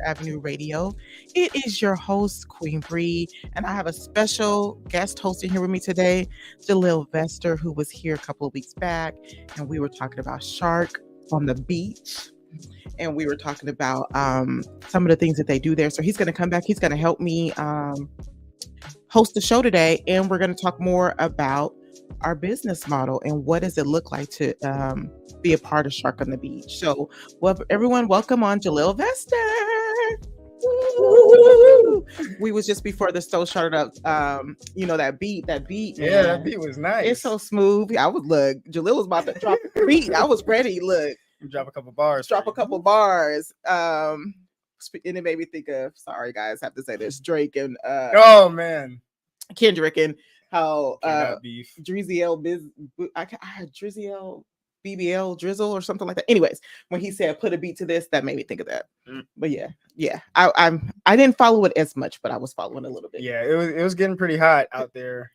Avenue Radio. It is your host, Queen Bree, and I have a special guest hosting here with me today, Jalil Vester, who was here a couple of weeks back, and we were talking about shark on the beach, and we were talking about some of the things that they do there. So he's going to come back. He's going to help me host the show today, and we're going to talk more about our business model and what does it look like to be a part of Shark on the Beach. So, well, everyone, welcome on Jalil Vester. Woo! We was just before the show started up. That beat. Yeah, that beat was nice. It's so smooth. Jalil was about to drop a beat. I was ready. Look, drop a couple bars. And it made me think of, sorry guys, I have to say this, Drake and oh man, Kendrick, and how Drizzle BBL Drizzle or something like that. Anyways, when he said put a beat to this, that made me think of that. But yeah, I didn't follow it as much, but I was following a little bit. Yeah, it was getting pretty hot out there.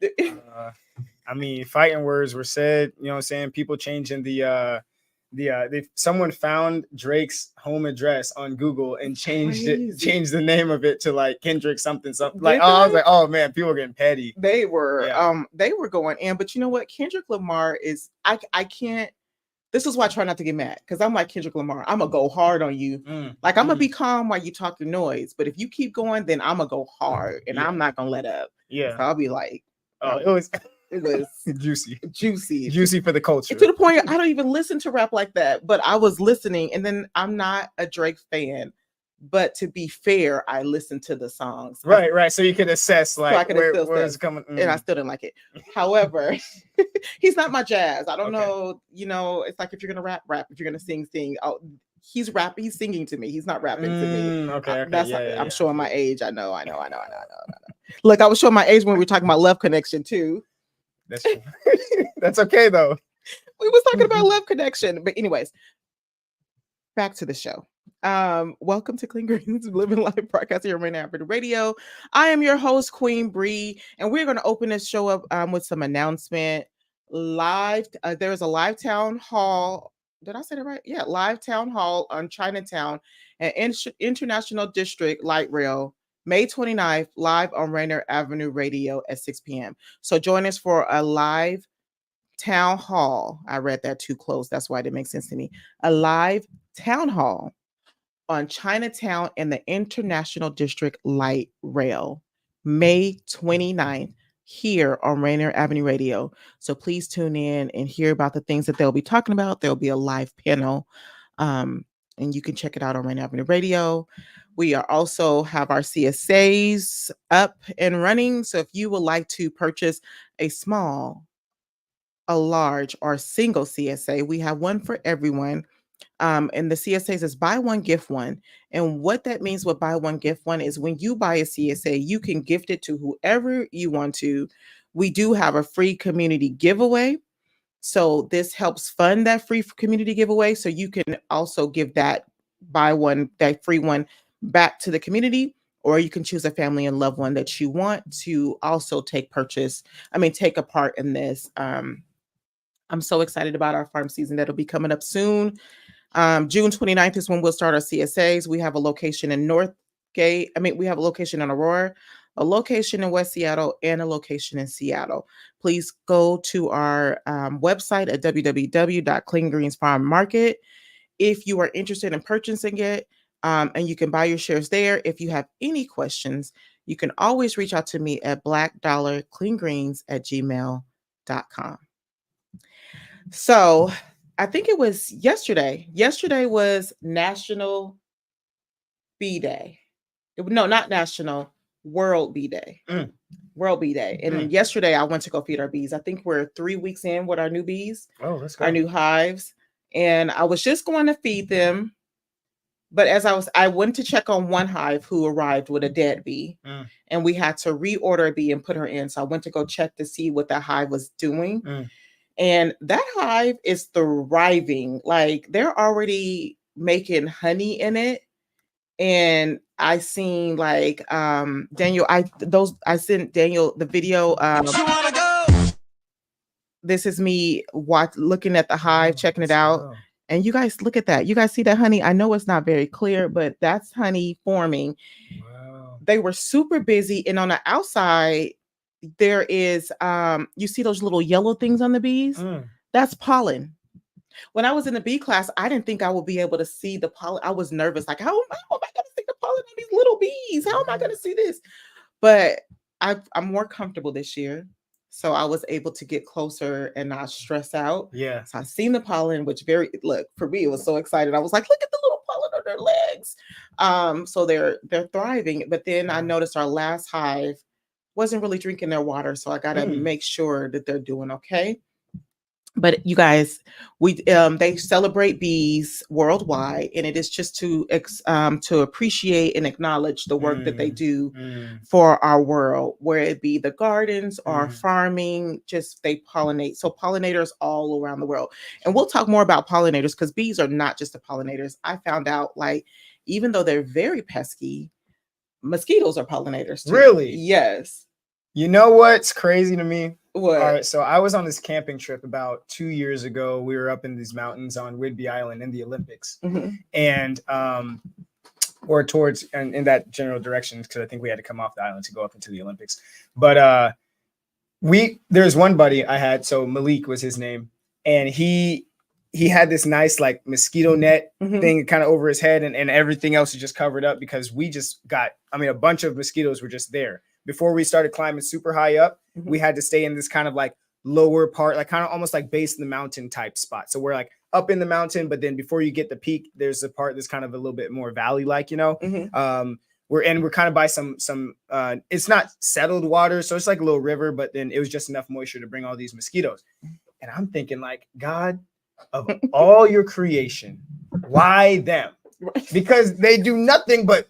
Fighting words were said. You know what I'm saying? People changing someone found Drake's home address on Google and changed the name of it to like Kendrick something. Like, I was like, oh man, people are getting petty. They were going in, but you know what? Kendrick Lamar is, I can't, this is why I try not to get mad, because I'm like Kendrick Lamar. I'm gonna go hard on you. Like, I'm gonna be calm while you talk the noise, but if you keep going, then I'm gonna go hard and I'm not gonna let up. Yeah. So I'll be like, it was juicy for the culture. To the point I don't even listen to rap like that, but I was listening, and then I'm not a Drake fan, but to be fair, I listened to the songs. Right. So you could assess where it's coming. And I still didn't like it. However, he's not my jazz. I don't know. It's like, if you're gonna rap. If you're gonna sing. Oh, he's rapping. He's singing to me. He's not rapping to me. Okay. I'm showing my age. I know. Look, I was showing my age when we were talking about Love Connection too. That's true. That's okay though. We was talking about Love Connection, but anyways, back to the show. Welcome to Clean Greens Living Life broadcast here on Rainier Avenue Radio. I am your host, Queen Bree, and we're going to open this show up with some announcement. Live, there is a live town hall. Did I say that right? Yeah, live town hall on Chinatown and International District Light Rail, May 29th, live on Rainier Avenue Radio at 6 p.m. So join us for a live town hall. I read that too close. That's why it didn't make sense to me. A live town hall on Chinatown and the International District Light Rail, May 29th, here on Rainier Avenue Radio. So please tune in and hear about the things that they'll be talking about. There'll be a live panel, and you can check it out on Rainier Avenue Radio. We are also have our CSAs up and running. So if you would like to purchase a small, a large, or a single CSA, we have one for everyone. And the CSAs is buy one, gift one. And what that means with buy one, gift one is when you buy a CSA, you can gift it to whoever you want to. We do have a free community giveaway. So this helps fund that free community giveaway. So you can also give that free one back to the community, or you can choose a family and loved one that you want to also take a part in this. I'm so excited about our farm season that'll be coming up soon. June 29th is when we'll start our CSAs. We have a location in Northgate. We have a location in Aurora, a location in West Seattle, and a location in Seattle. Please go to our website at www.cleangreensfarmmarket if you are interested in purchasing it. And you can buy your shares there. If you have any questions, you can always reach out to me at blackdollarcleangreens@gmail.com. So I think it was yesterday. Yesterday was National Bee Day. No, not National, World Bee Day. World Bee Day. And yesterday I went to go feed our bees. I think we're 3 weeks in with our new bees. Oh, that's good. Our new hives. And I was just going to feed them. But as I went to check on one hive who arrived with a dead bee, and we had to reorder a bee and put her in. So I went to go check to see what that hive was doing. And that hive is thriving. Like, they're already making honey in it. And I seen Daniel, I sent Daniel the video. This is me looking at the hive, checking it out. And you guys look at that. You guys see that honey? I know it's not very clear, but that's honey forming. Wow. They were super busy. And on the outside, there is you see those little yellow things on the bees? That's pollen. When I was in the bee class, I didn't think I would be able to see the pollen. I was nervous, like, how am I going to see the pollen on these little bees? How am I going to see this? But I'm more comfortable this year. So I was able to get closer and not stress out. Yeah. So I seen the pollen, which look, for me, it was so excited. I was like, look at the little pollen on their legs. So they're thriving. But then I noticed our last hive wasn't really drinking their water. So I got to make sure that they're doing okay. But you guys, they celebrate bees worldwide, and it is just to appreciate and acknowledge the work that they do for our world, where it be the gardens or farming. Just they pollinate, so pollinators all around the world. And we'll talk more about pollinators because bees are not just the pollinators. I found out, like, even though they're very pesky, mosquitoes are pollinators too. Really? Yes. You know what's crazy to me? What? All right, so I was on this camping trip about 2 years ago. We were up in these mountains on Whidbey Island in the Olympics, and or towards and in that general direction, because I think we had to come off the island to go up into the Olympics. But there's one buddy I had, so Malik was his name, and he had this nice like mosquito net thing kind of over his head, and everything else is just covered up because we just got, a bunch of mosquitoes were just there. Before we started climbing super high up, we had to stay in this kind of like lower part, like kind of almost like base in the mountain type spot. So we're like up in the mountain, but then before you get the peak, there's a part that's kind of a little bit more valley-like, we're kind of by some it's not settled water, so it's like a little river, but then it was just enough moisture to bring all these mosquitoes. And I'm thinking, like, God, of all your creation, why them? Because they do nothing but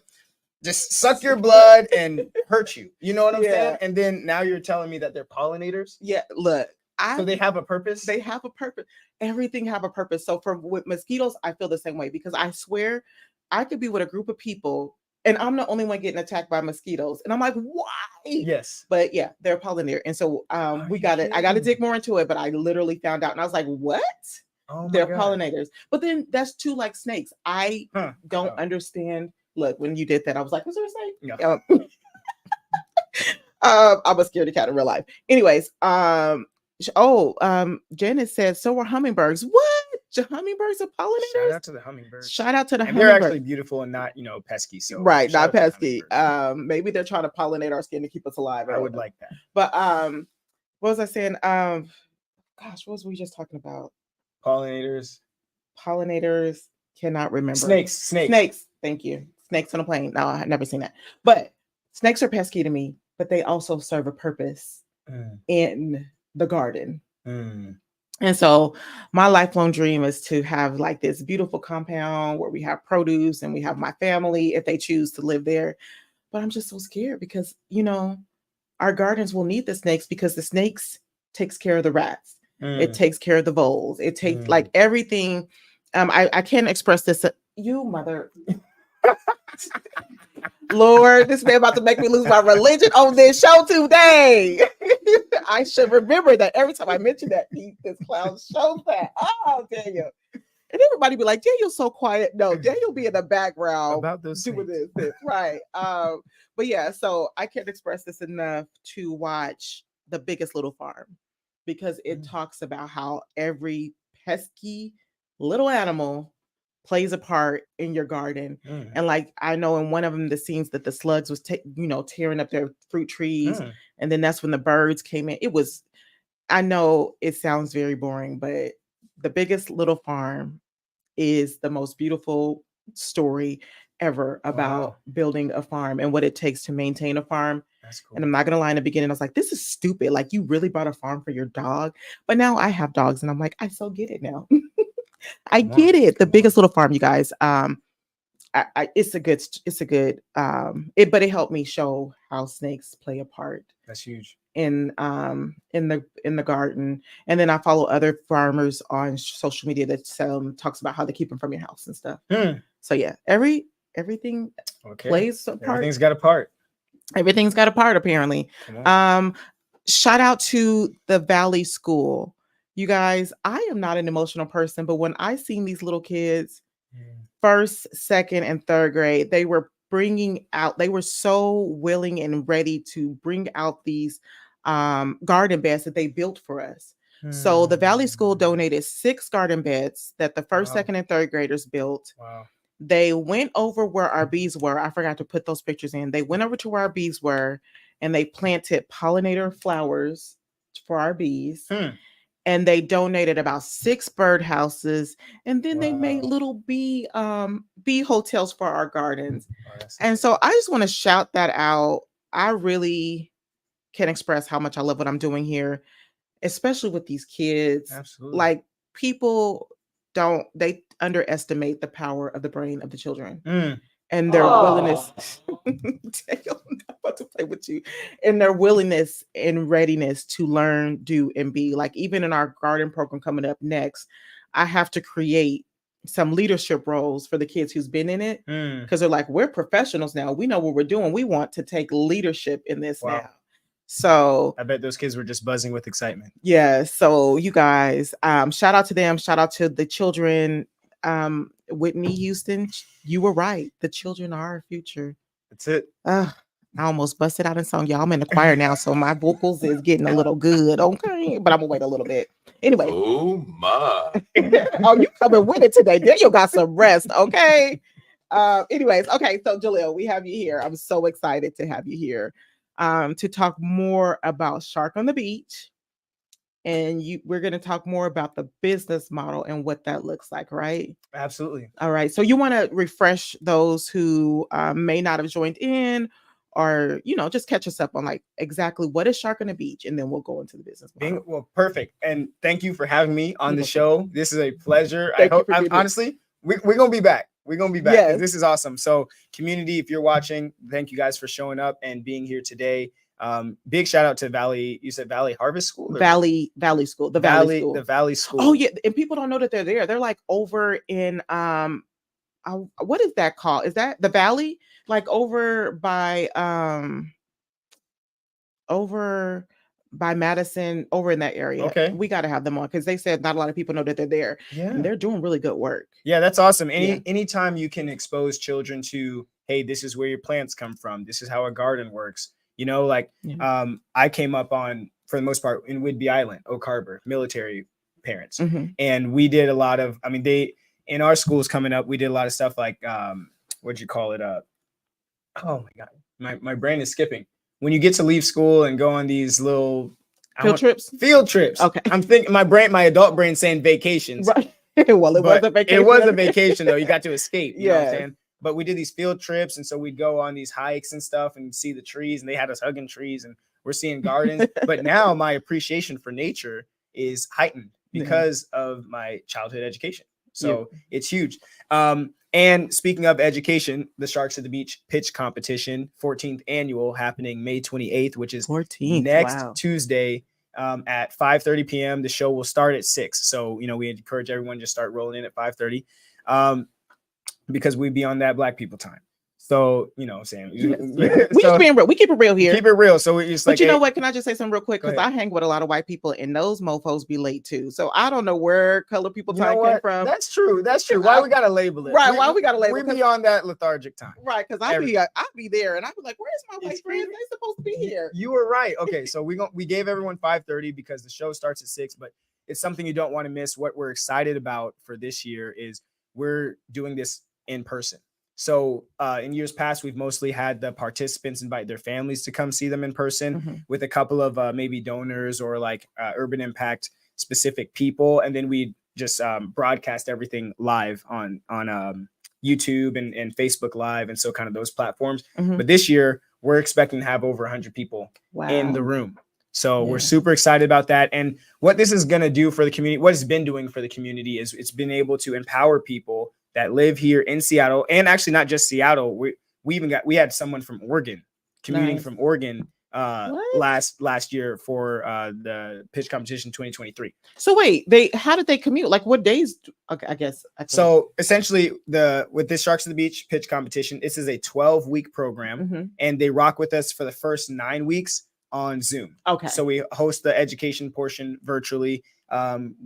just suck your blood and hurt you. You know what I'm saying? And then now you're telling me that they're pollinators? Yeah, look. So they have a purpose? They have a purpose. Everything have a purpose. So with mosquitoes, I feel the same way, because I swear I could be with a group of people and I'm the only one getting attacked by mosquitoes. And I'm like, why? Yes. But yeah, they're pollinator. And so I got to dig more into it, but I literally found out and I was like, what? Oh, they're pollinators. But then that's too like snakes. I don't understand. Look, when you did that, I was like, was there a snake? No. I'm a scaredy cat in real life. Anyways, Janet said, so are hummingbirds. What? Hummingbirds are pollinators? Shout out to the hummingbirds. Shout out to the hummingbirds. They're actually beautiful and not, pesky. So right, not pesky. Maybe they're trying to pollinate our skin to keep us alive. I would like that. But what was I saying? Gosh, what was we just talking about? Pollinators. Cannot remember. Snakes. Thank you. Snakes on a plane. No, I had never seen that. But snakes are pesky to me, but they also serve a purpose in the garden. And so my lifelong dream is to have like this beautiful compound where we have produce and we have my family if they choose to live there. But I'm just so scared because, our gardens will need the snakes because the snakes takes care of the rats. It takes care of the voles. It takes like everything. I can't express this. You mother. Lord, this man about to make me lose my religion on this show today. I should remember that every time I mention that, this clown shows that. Oh, Daniel. And everybody be like, Daniel's so quiet. No, Daniel be in the background about those doing this. Right. But yeah, so I can't express this enough to watch The Biggest Little Farm, because it talks about how every pesky little animal plays a part in your garden. And like, I know in one of them, the scenes that the slugs was, tearing up their fruit trees. And then that's when the birds came in. I know it sounds very boring, but The Biggest Little Farm is the most beautiful story ever about building a farm and what it takes to maintain a farm. That's cool. And I'm not going to lie, in the beginning, I was like, this is stupid. Like, you really bought a farm for your dog. But now I have dogs and I'm like, I so get it now. I get it. The Biggest Little Farm, you guys. It's a good, but it helped me show how snakes play a part. That's huge. In the garden. And then I follow other farmers on social media that talks about how they keep them from your house and stuff. So yeah, everything plays a part. Everything's got a part. Everything's got a part, apparently. Shout out to the Valley School. You guys, I am not an emotional person, but when I seen these little kids, first, second, and third grade, they were so willing and ready to bring out these garden beds that they built for us. So the Valley School donated 6 garden beds that the first, Wow. second, and third graders built. Wow. They went over where our bees were. I forgot to put those pictures in. They went over to where our bees were and they planted pollinator flowers for our bees. And they donated about 6 birdhouses, and then they made little bee hotels for our gardens. And so I just want to shout that out. I really can express how much I love what I'm doing here, especially with these kids. Absolutely. Like, people they underestimate the power of the brain of the children and their willingness. I'm about to play with you. And their willingness and readiness to learn, do, and be. Like, even in our garden program coming up next, I have to create some leadership roles for the kids who's been in it, because they're like, we're professionals now. We know what we're doing. We want to take leadership in this now. So I bet those kids were just buzzing with excitement. Yeah. So you guys, shout out to them. Shout out to the children. Whitney Houston, you were right. The children are our future. That's it. I almost busted out in song. Y'all, I'm in the choir now, so my vocals is getting a little good. Okay, but I'm gonna wait a little bit. Anyway. Oh my. Oh, you coming with it today. Daniel got some rest. Okay. Anyways, okay. So Jaleel, we have you here. I'm so excited to have you here to talk more about Shark on the Beach. And we're going to talk more about the business model and what that looks like, right? Absolutely. All right. So you want to refresh those who may not have joined in, or, just catch us up on like exactly what is Shark on the Beach, and then we'll go into the business model. Well, perfect. And thank you for having me on the show. This is a pleasure. Honestly, we're going to be back. We're going to be back. Yes. This is awesome. So community, if you're watching, thank you guys for showing up and being here today. Big shout out to Valley. You said Valley Harvest School? Valley School. The Valley School. Oh yeah. And people don't know that they're there. They're like over in, what is that called? Is that the Valley? Like over by Madison, over in that area. Okay. We got to have them on, because they said not a lot of people know that they're there. Yeah. And they're doing really good work. Yeah, that's awesome. Anytime you can expose children to, hey, this is where your plants come from. This is how a garden works. I came up on, for the most part, in Whidbey Island, Oak Harbor, military parents. And we did a lot of, in our schools coming up, we did a lot of stuff like, what'd you call it? Oh my God, my brain is skipping. When you get to leave school and go on these little field trips. Okay. I'm thinking my adult brain saying vacations. Right. Well, it was a vacation. It was a vacation though. You got to escape. You know what I'm saying? But we did these field trips, and so we'd go on these hikes and stuff and see the trees, and they had us hugging trees, and we're seeing gardens. But now my appreciation for nature is heightened because of my childhood education. So it's huge. And speaking of education, the Sharks at the Beach pitch competition, 14th annual, happening May 28th, which is next Tuesday at 5:30 p.m. The show will start at 6. So, we encourage everyone to start rolling in at 5:30. Because we be on that Black people time. So, Sam. We just being real. We keep it real here. Keep it real. So it's like, but know what? Can I just say something real quick? Because I hang with a lot of white people, and those mofos be late too. So I don't know where color people time came from. That's true. Why we gotta label it? Right. Why we gotta label it? We be on that lethargic time. Right. Because I be there, and I be like, where's my white friends? They supposed to be here. You were right. Okay. So we gave everyone 5:30 because the show starts at 6, but it's something you don't want to miss. What we're excited about for this year is we're doing this in person. So in years past, we've mostly had the participants invite their families to come see them in person with a couple of maybe donors or like urban impact specific people. And then we just broadcast everything live on YouTube and Facebook Live. And so kind of those platforms. But this year, we're expecting to have over 100 people in the room. So we're super excited about that. And what this is going to do for the community, what it's been doing for the community is it's been able to empower people that live here in Seattle, and actually not just Seattle. We had someone from Oregon commuting from Oregon last year for the pitch competition 2023. So wait, how did they commute? Like what days? Okay, I guess. So essentially, with this Sharks at the Beach pitch competition, this is a 12-week program, and they rock with us for the first 9 weeks on Zoom. Okay. So we host the education portion virtually.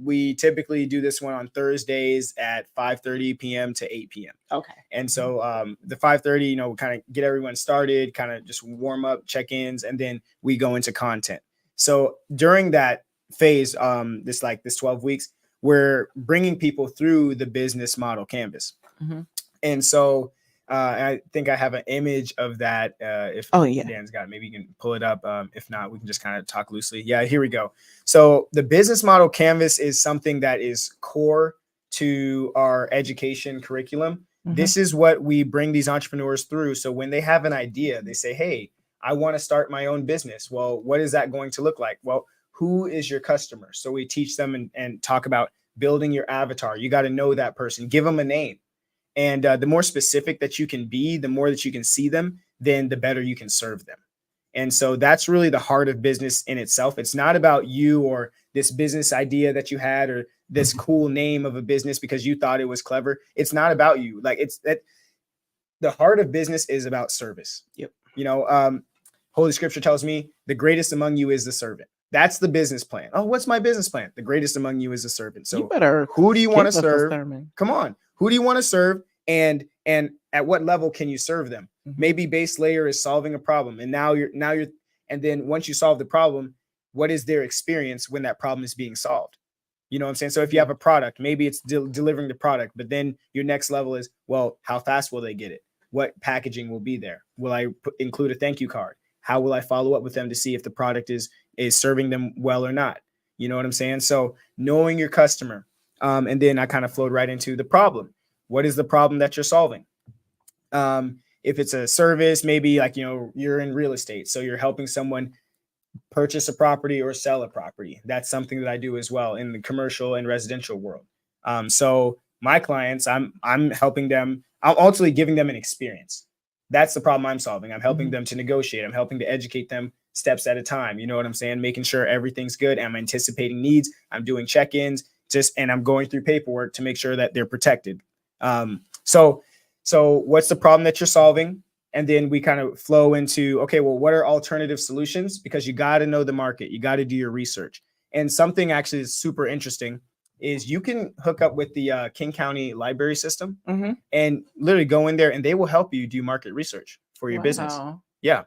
We typically do this one on Thursdays at 5:30 p.m. to 8 p.m. Okay. And so the 5:30, we kind of get everyone started, kind of just warm up, check-ins, and then we go into content. So during that phase, this 12 weeks, we're bringing people through the business model canvas. Mm-hmm. And so I think I have an image of that. If Dan's got it, maybe you can pull it up. If not, we can just kind of talk loosely. Yeah, here we go. So the business model canvas is something that is core to our education curriculum. Mm-hmm. This is what we bring these entrepreneurs through. So when they have an idea, they say, hey, I want to start my own business. Well, what is that going to look like? Well, who is your customer? So we teach them and talk about building your avatar. You got to know that person, give them a name. And the more specific that you can be, the more that you can see them, then the better you can serve them. And so that's really the heart of business in itself. It's not about you or this business idea that you had or this cool name of a business because you thought it was clever. It's not about you. Like the heart of business is about service. Yep. Holy Scripture tells me the greatest among you is the servant. That's the business plan. Oh, what's my business plan? The greatest among you is the servant. So who do you want to serve? Come on. Who do you want to serve? And at what level can you serve them? Mm-hmm. Maybe base layer is solving a problem. And now you're, and then once you solve the problem, what is their experience when that problem is being solved? You know what I'm saying? So if you have a product, maybe it's delivering the product, but then your next level is, well, how fast will they get it? What packaging will be there? Will I include a thank you card? How will I follow up with them to see if the product is serving them well or not? You know what I'm saying? So knowing your customer, and then I kind of flowed right into the problem. What is the problem that you're solving? If it's a service, maybe like, you're in real estate. So you're helping someone purchase a property or sell a property. That's something that I do as well in the commercial and residential world. So my clients, I'm helping them. I'm ultimately giving them an experience. That's the problem I'm solving. I'm helping them to negotiate. I'm helping to educate them steps at a time. You know what I'm saying? Making sure everything's good. I'm anticipating needs. I'm doing check-ins and I'm going through paperwork to make sure that they're protected. So what's the problem that you're solving? And then we kind of flow into, okay, well, what are alternative solutions? Because you got to know the market. You got to do your research. And something actually is super interesting is you can hook up with the King County library system and literally go in there and they will help you do market research for your business. Yeah.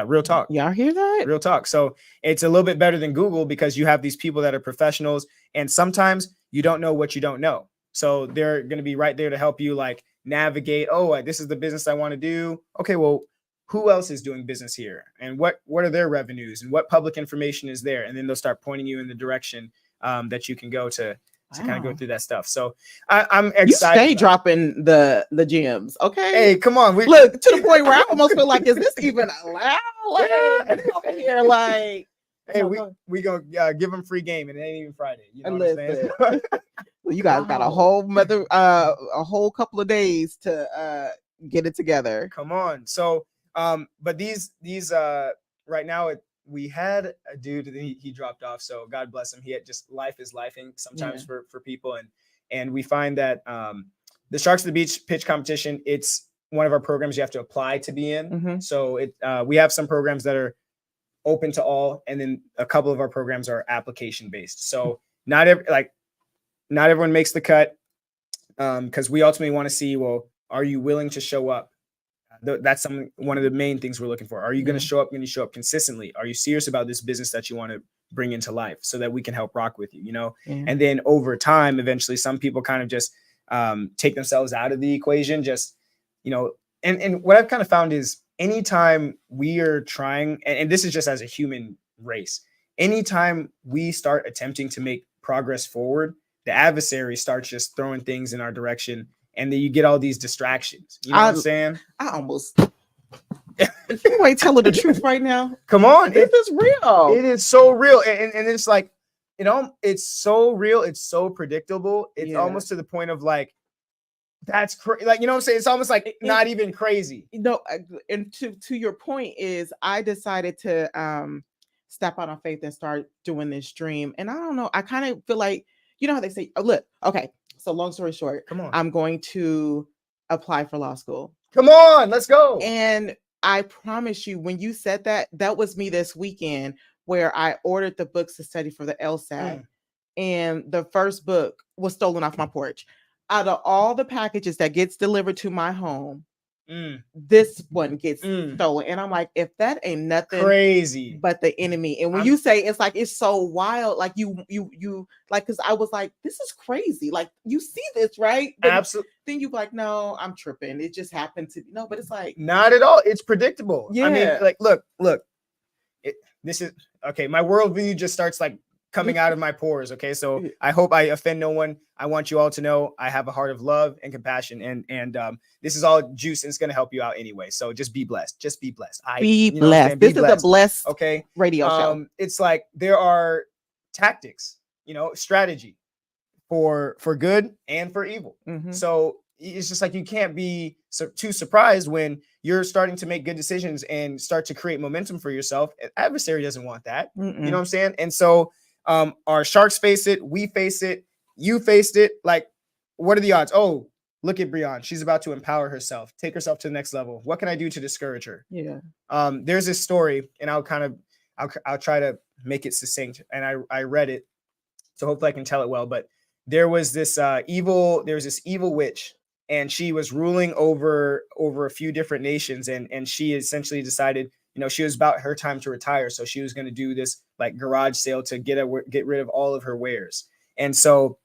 Real talk. Y'all hear that? Real talk. So it's a little bit better than Google because you have these people that are professionals and sometimes you don't know what you don't know. So they're going to be right there to help you like navigate. Oh, this is the business I want to do. Okay, well, who else is doing business here? And what are their revenues and what public information is there? And then they'll start pointing you in the direction that you can go to kind of go through that stuff. So I'm excited. You stay dropping the gems. Okay. Hey, come on. Look to the point where I almost feel like, is this even allowed? Over here, like, hey, we gonna give them free game and it ain't even Friday. You know what I'm saying? Well, you guys got a whole couple of days to get it together. Come on. So, but these right now we had a dude, he dropped off. So God bless him. He had just life is lifing sometimes for people. And we find that the Sharks of the Beach pitch competition, it's one of our programs you have to apply to be in. So we have some programs that are open to all. And then a couple of our programs are application based. So not everyone makes the cut because we ultimately want to see, well, are you willing to show up? That's one of the main things we're looking for. Are you going to show up? Can you show up consistently? Are you serious about this business that you want to bring into life so that we can help rock with you, And then over time, eventually some people kind of just take themselves out of the equation, and what I've kind of found is anytime we are trying, and this is just as a human race, anytime we start attempting to make progress forward, the adversary starts just throwing things in our direction. And then you get all these distractions. You know what I'm saying? I almost. You ain't telling the truth right now. Come on. This is real. It is so real. And it's like, it's so real. It's so predictable. It's almost to the point of like, that's crazy. Like, you know what I'm saying? It's almost like not even crazy. And to your point is I decided to step out on faith and start doing this dream. And I don't know. I kind of feel like, you know how they say, oh, look, okay. So long story short, come on. I'm going to apply for law school. Come on, let's go. And I promise you, when you said that, that was me this weekend where I ordered the books to study for the LSAT, and the first book was stolen off my porch. Out of all the packages that gets delivered to my home, this one gets stolen. And I'm like, if that ain't nothing crazy but the enemy. And when you say it's like, it's so wild, like you like, because I was like, this is crazy. Like, you see this, right? But absolutely. then you like, no, I'm tripping. It just happened to no, but it's like, not at all. It's predictable. Yeah. I mean, like, look, this is okay. My worldview just starts like coming out of my pores. Okay. So I hope I offend no one. I want you all to know I have a heart of love and compassion, and this is all juice, and it's going to help you out anyway. So just be blessed. Just be blessed. Be blessed. This is a blessed radio show. It's like there are tactics, strategy for good and for evil. So it's just like, you can't be too surprised when you're starting to make good decisions and start to create momentum for yourself. An adversary doesn't want that. You know what I'm saying? And so our sharks face it, we face it, you faced it. Like, what are the odds? Oh, look at Breon. She's about to empower herself, take herself to the next level. What can I do to discourage her? Yeah. There's this story, and I'll try to make it succinct. And I read it, so hopefully I can tell it well. But there was this evil witch, and she was ruling over a few different nations, and she essentially decided, she was about her time to retire, so she was going to do this like garage sale to get rid of all of her wares. And so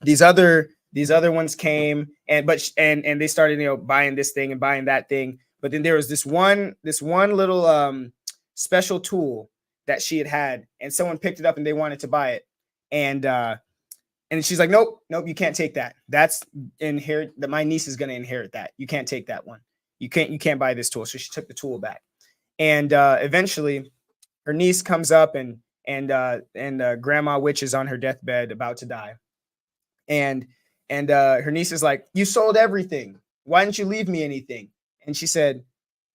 these other ones came, and they started buying this thing and buying that thing. But then there was this one little special tool that she had, and someone picked it up and they wanted to buy it, and she's like, nope, you can't take that. That's that my niece is going to inherit that. You can't take that one. You can't buy this tool. So she took the tool back. And eventually her niece comes up, and grandma witch is on her deathbed about to die. And her niece is like, you sold everything. Why didn't you leave me anything? And she said,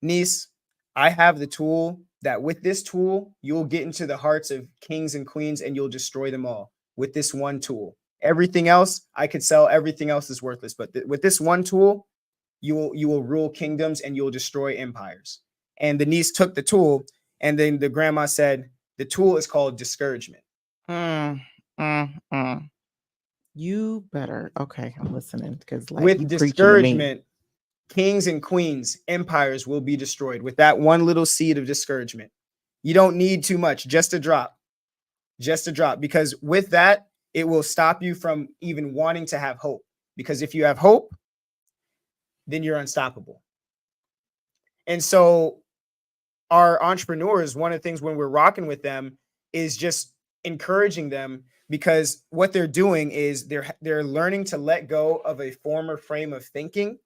niece, I have the tool that with this tool, you'll get into the hearts of kings and queens and you'll destroy them all with this one tool. Everything else I could sell. Everything else is worthless. But with this one tool, you will rule kingdoms and you'll destroy empires. And the niece took the tool, and then the grandma said, the tool is called discouragement. You better. Okay, I'm listening, because with discouragement, kings and queens, empires will be destroyed with that one little seed of discouragement. You don't need too much, just a drop, because with that, it will stop you from even wanting to have hope. Because if you have hope, then you're unstoppable. And so our entrepreneurs, one of the things when we're rocking with them is just encouraging them, because what they're doing is they're learning to let go of a former frame of thinking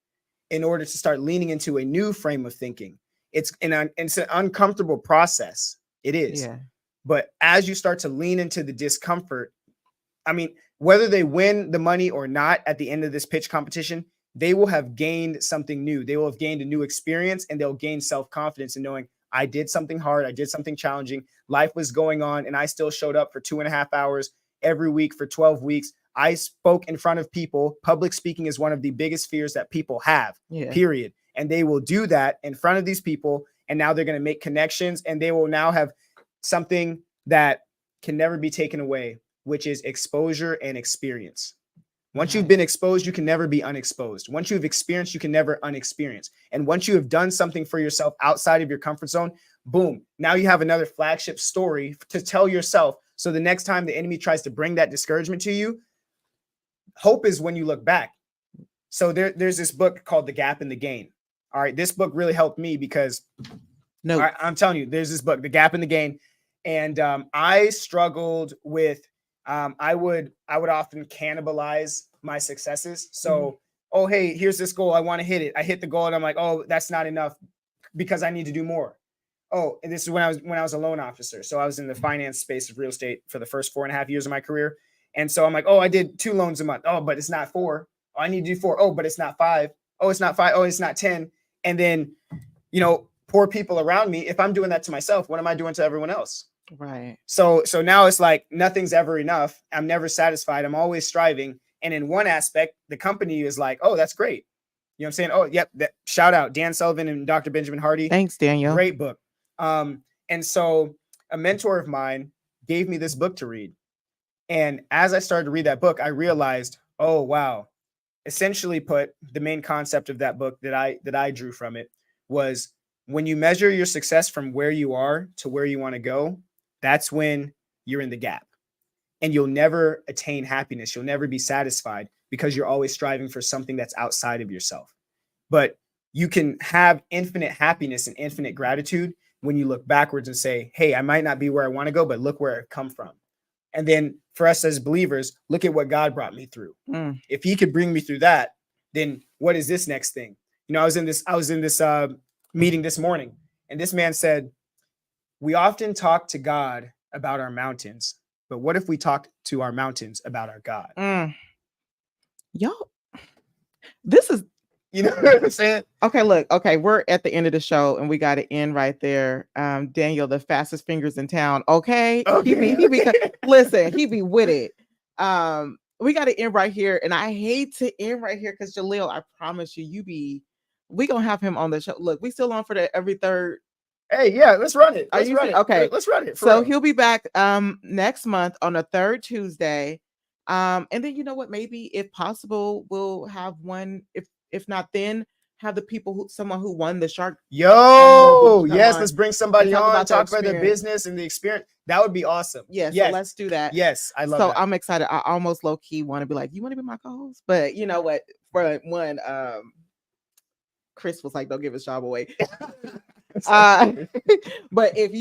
in order to start leaning into a new frame of thinking. It's an uncomfortable process. It is. Yeah. But as you start to lean into the discomfort, I mean, whether they win the money or not at the end of this pitch competition, they will have gained something new. They will have gained a new experience, and they'll gain self-confidence in knowing, I did something hard. I did something challenging. Life was going on, and I still showed up for 2.5 hours every week for 12 weeks. I spoke in front of people. Public speaking is one of the biggest fears that people have, period. And they will do that in front of these people. And now they're going to make connections, and they will now have something that can never be taken away, which is exposure and experience. Once you've been exposed, you can never be unexposed. Once you've experienced, you can never unexperience. And once you have done something for yourself outside of your comfort zone, boom, now you have another flagship story to tell yourself. So the next time the enemy tries to bring that discouragement to you, hope is when you look back. So there's this book called The Gap and the Gain. All right. This book really helped me because I'm telling you, there's this book, The Gap and the Gain. And I struggled with, I would often cannibalize my successes. So, oh, hey, here's this goal. I want to hit it. I hit the goal and I'm like, oh, that's not enough because I need to do more. Oh, and this is when I was a loan officer. So I was in the finance space of real estate for the first 4.5 years of my career. And so I'm like, oh, I did 2 loans a month. Oh, but it's not 4. Oh, I need to do 4. Oh, but it's not 5. Oh, it's not 5. Oh, it's not 10. And then, poor people around me, if I'm doing that to myself, what am I doing to everyone else? Right. So now it's like nothing's ever enough. I'm never satisfied. I'm always striving. And in one aspect, the company is like, oh, that's great. You know what I'm saying? Oh, yep. Shout out Dan Sullivan and Dr. Benjamin Hardy. Thanks, Daniel. Great book. And so a mentor of mine gave me this book to read. And as I started to read that book, I realized, oh, wow. Essentially put, the main concept of that book that I drew from it was, when you measure your success from where you are to where you want to go, that's when you're in the gap. And you'll never attain happiness. You'll never be satisfied because you're always striving for something that's outside of yourself. But you can have infinite happiness and infinite gratitude when you look backwards and say, hey, I might not be where I want to go, but look where I've come from. And then for us as believers, look at what God brought me through. If he could bring me through that, then what is this next thing? You know, I was in this meeting this morning, and this man said, we often talk to God about our mountains, but what if we talk to our mountains about our God? Y'all, this is, you know what I'm saying? Okay, look, okay, we're at the end of the show and we got to end right there. Daniel, the fastest fingers in town. Okay. Listen, he be with it. We got to end right here. And I hate to end right here because Jaleel, I promise you, we gonna have him on the show. Look, we still on for the every third. Hey, yeah, let's run it. Okay. Let's run it. So he'll be back next month on a third Tuesday. And then you know what? Maybe if possible, we'll have one. If not, then have the people someone who won the Shark. Yes, let's bring somebody on, talk about their business and the experience. That would be awesome. Yes, so let's do that. Yes, I love that. So I'm excited. I almost low key want to be like, you want to be my co-host? But you know what? For one, Chris was like, don't give his job away. But if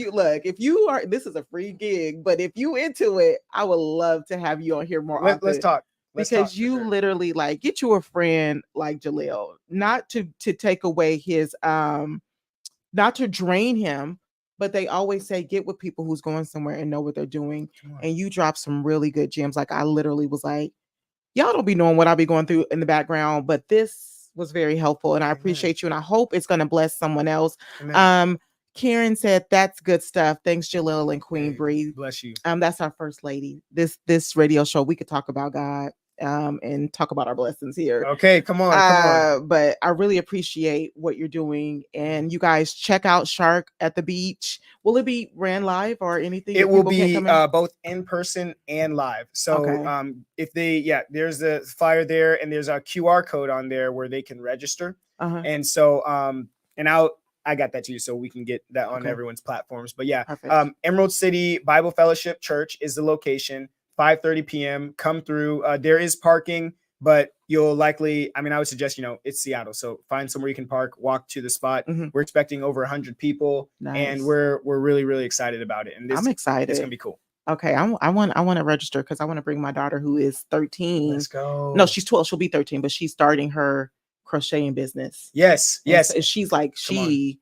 you are, this is a free gig, but if you into it, I would love to have you on here more often. Let's talk. Because you literally like get you a friend like Jaleel, not to take away his not to drain him, but they always say get with people who's going somewhere and know what they're doing. And you drop some really good gems. Like I literally was like, y'all don't be knowing what I'll be going through in the background, but this was very helpful and I appreciate you and I hope it's going to bless someone else. Karen said that's good stuff. Thanks, Jaleel and Queen Bree. Bless you. That's our first lady. This radio show, we could talk about God and talk about our blessings here. Okay, come on. But I really appreciate what you're doing. And you guys check out Shark at the Beach. Will it be ran live or anything? It will be both in person and live. So if there's a flyer there and there's a QR code on there where they can register. And so I got that too, so we can get that on everyone's platforms. But yeah, Emerald City Bible Fellowship Church is the location. 5:30 p.m. Come through. There is parking, but you'll likely, I would suggest, it's Seattle. So find somewhere you can park, walk to the spot. We're expecting over 100 people and we're really, really excited about it. And I'm excited. It's going to be cool. Okay. I want to register because I want to bring my daughter who is 13. Let's go. No, she's 12. She'll be 13, but she's starting her crocheting business. Yes. And she's like, the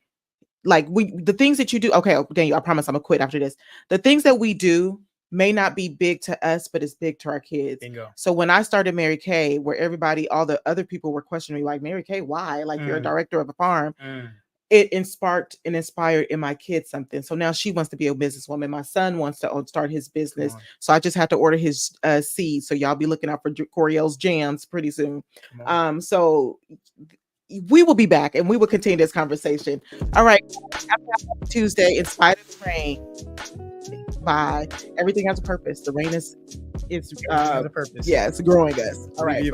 things that you do. Okay. Daniel, I promise I'm gonna quit after this. The things that we do may not be big to us, but it's big to our kids. Bingo. So when I started Mary Kay, where all the other people were questioning me, like, Mary Kay, why? Like you're a director of a farm. It inspired in my kids something. So now she wants to be a businesswoman. My son wants to start his business. So I just had to order his seeds. So y'all be looking out for Coriel's jams pretty soon. So we will be back and we will continue this conversation. All right. Tuesday, in spite of the rain. Bye. Everything has a purpose. The rain is has a purpose. Yeah, it's growing us. All right.